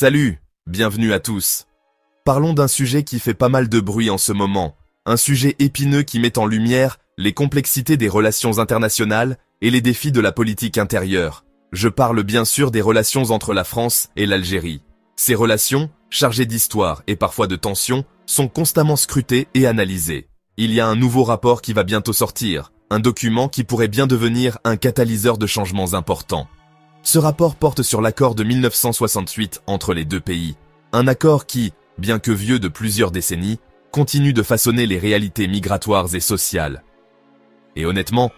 Salut, bienvenue à tous. Parlons d'un sujet qui fait pas mal de bruit en ce moment, un sujet épineux qui met en lumière les complexités des relations internationales et les défis de la politique intérieure. Je parle bien sûr des relations entre la France et l'Algérie. Ces relations, chargées d'histoire et parfois de tensions, sont constamment scrutées et analysées. Il y a un nouveau rapport qui va bientôt sortir, un document qui pourrait bien devenir un catalyseur de changements importants. Ce rapport porte sur l'accord de 1968 entre les deux pays. Un accord qui, bien que vieux de plusieurs décennies, continue de façonner les réalités migratoires et sociales. Et honnêtement,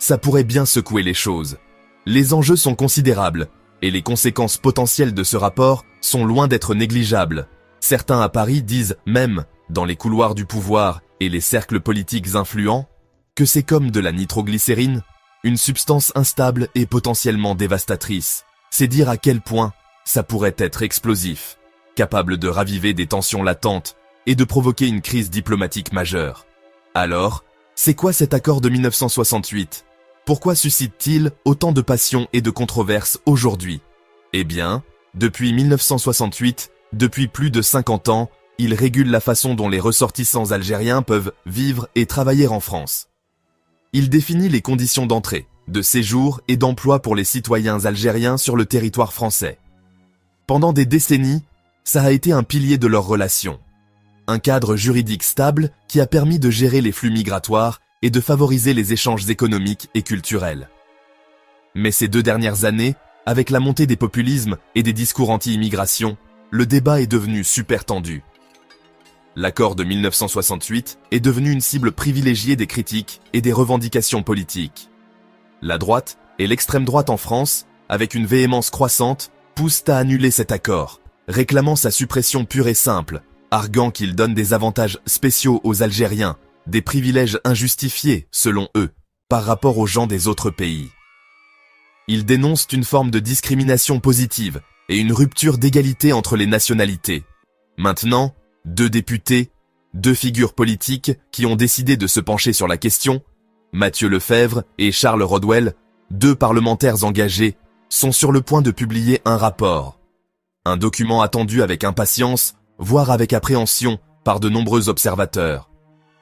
ça pourrait bien secouer les choses. Les enjeux sont considérables, et les conséquences potentielles de ce rapport sont loin d'être négligeables. Certains à Paris disent même, dans les couloirs du pouvoir et les cercles politiques influents, que c'est comme de la nitroglycérine, une substance instable et potentiellement dévastatrice. C'est dire à quel point ça pourrait être explosif, capable de raviver des tensions latentes et de provoquer une crise diplomatique majeure. Alors, c'est quoi cet accord de 1968 ? Pourquoi suscite-t-il autant de passion et de controverses aujourd'hui ? Eh bien, depuis 1968, depuis plus de 50 ans, il régule la façon dont les ressortissants algériens peuvent vivre et travailler en France. Il définit les conditions d'entrée, de séjour et d'emploi pour les citoyens algériens sur le territoire français. Pendant des décennies, ça a été un pilier de leurs relations. Un cadre juridique stable qui a permis de gérer les flux migratoires et de favoriser les échanges économiques et culturels. Mais ces 2 dernières années, avec la montée des populismes et des discours anti-immigration, le débat est devenu super tendu. L'accord de 1968 est devenu une cible privilégiée des critiques et des revendications politiques. La droite et l'extrême droite en France, avec une véhémence croissante, poussent à annuler cet accord, réclamant sa suppression pure et simple, arguant qu'il donne des avantages spéciaux aux Algériens, des privilèges injustifiés, selon eux, par rapport aux gens des autres pays. Ils dénoncent une forme de discrimination positive et une rupture d'égalité entre les nationalités. Maintenant, 2 députés, 2 figures politiques qui ont décidé de se pencher sur la question, Mathieu Lefebvre et Charles Rodwell, 2 parlementaires engagés, sont sur le point de publier un rapport. Un document attendu avec impatience, voire avec appréhension, par de nombreux observateurs.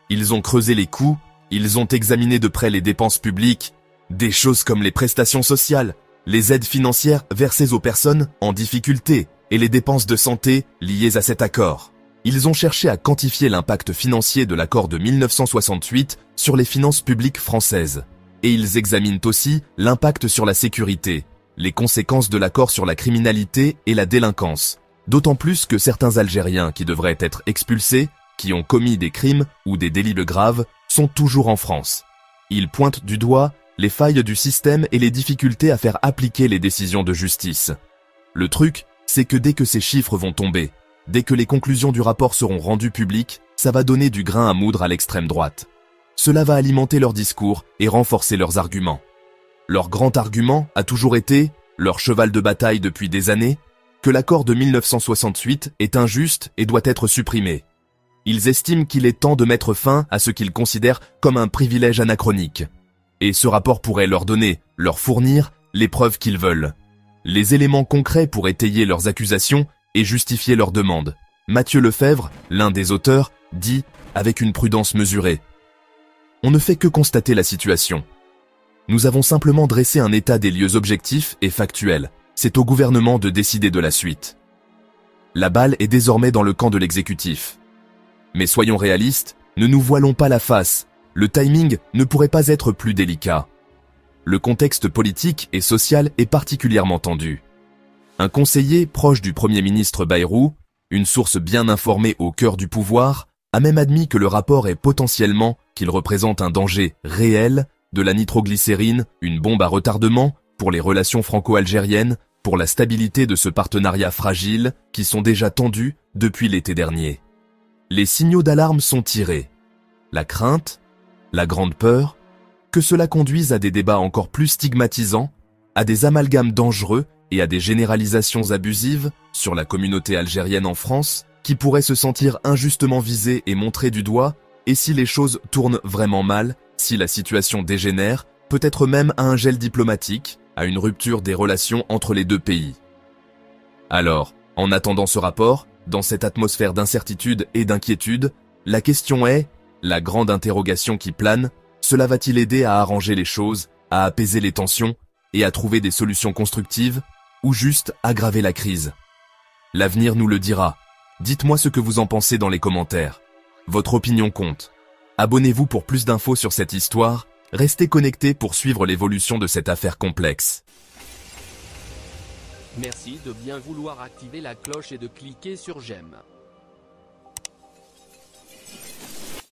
Ils ont creusé les coûts, ils ont examiné de près les dépenses publiques, des choses comme les prestations sociales, les aides financières versées aux personnes en difficulté et les dépenses de santé liées à cet accord. Ils ont cherché à quantifier l'impact financier de l'accord de 1968 sur les finances publiques françaises. Et ils examinent aussi l'impact sur la sécurité, les conséquences de l'accord sur la criminalité et la délinquance. D'autant plus que certains Algériens qui devraient être expulsés, qui ont commis des crimes ou des délits graves, sont toujours en France. Ils pointent du doigt les failles du système et les difficultés à faire appliquer les décisions de justice. Le truc, c'est que dès que ces chiffres vont tomber, dès que les conclusions du rapport seront rendues publiques, ça va donner du grain à moudre à l'extrême droite. Cela va alimenter leur discours et renforcer leurs arguments. Leur grand argument a toujours été, leur cheval de bataille depuis des années, que l'accord de 1968 est injuste et doit être supprimé. Ils estiment qu'il est temps de mettre fin à ce qu'ils considèrent comme un privilège anachronique. Et ce rapport pourrait leur donner, leur fournir, les preuves qu'ils veulent. Les éléments concrets pour étayer leurs accusations et justifier leurs demandes. Mathieu Lefebvre, l'un des auteurs, dit avec une prudence mesurée. On ne fait que constater la situation. Nous avons simplement dressé un état des lieux objectifs et factuels. C'est au gouvernement de décider de la suite. La balle est désormais dans le camp de l'exécutif. Mais soyons réalistes, ne nous voilons pas la face. Le timing ne pourrait pas être plus délicat. Le contexte politique et social est particulièrement tendu. Un conseiller proche du Premier ministre Bayrou, une source bien informée au cœur du pouvoir, a même admis que le rapport est potentiellement qu'il représente un danger réel de la nitroglycérine, une bombe à retardement pour les relations franco-algériennes, pour la stabilité de ce partenariat fragile qui sont déjà tendus depuis l'été dernier. Les signaux d'alarme sont tirés. La crainte, la grande peur, que cela conduise à des débats encore plus stigmatisants, à des amalgames dangereux et à des généralisations abusives sur la communauté algérienne en France, qui pourraient se sentir injustement visées et montrées du doigt, et si les choses tournent vraiment mal, si la situation dégénère, peut-être même à un gel diplomatique, à une rupture des relations entre les deux pays. Alors, En attendant ce rapport, dans cette atmosphère d'incertitude et d'inquiétude, la question est, la grande interrogation qui plane, cela va-t-il aider à arranger les choses, à apaiser les tensions et à trouver des solutions constructives, ou juste aggraver la crise? L'avenir nous le dira. Dites-moi ce que vous en pensez dans les commentaires. Votre opinion compte. Abonnez-vous pour plus d'infos sur cette histoire, restez connectés pour suivre l'évolution de cette affaire complexe. Merci de bien vouloir activer la cloche et de cliquer sur j'aime.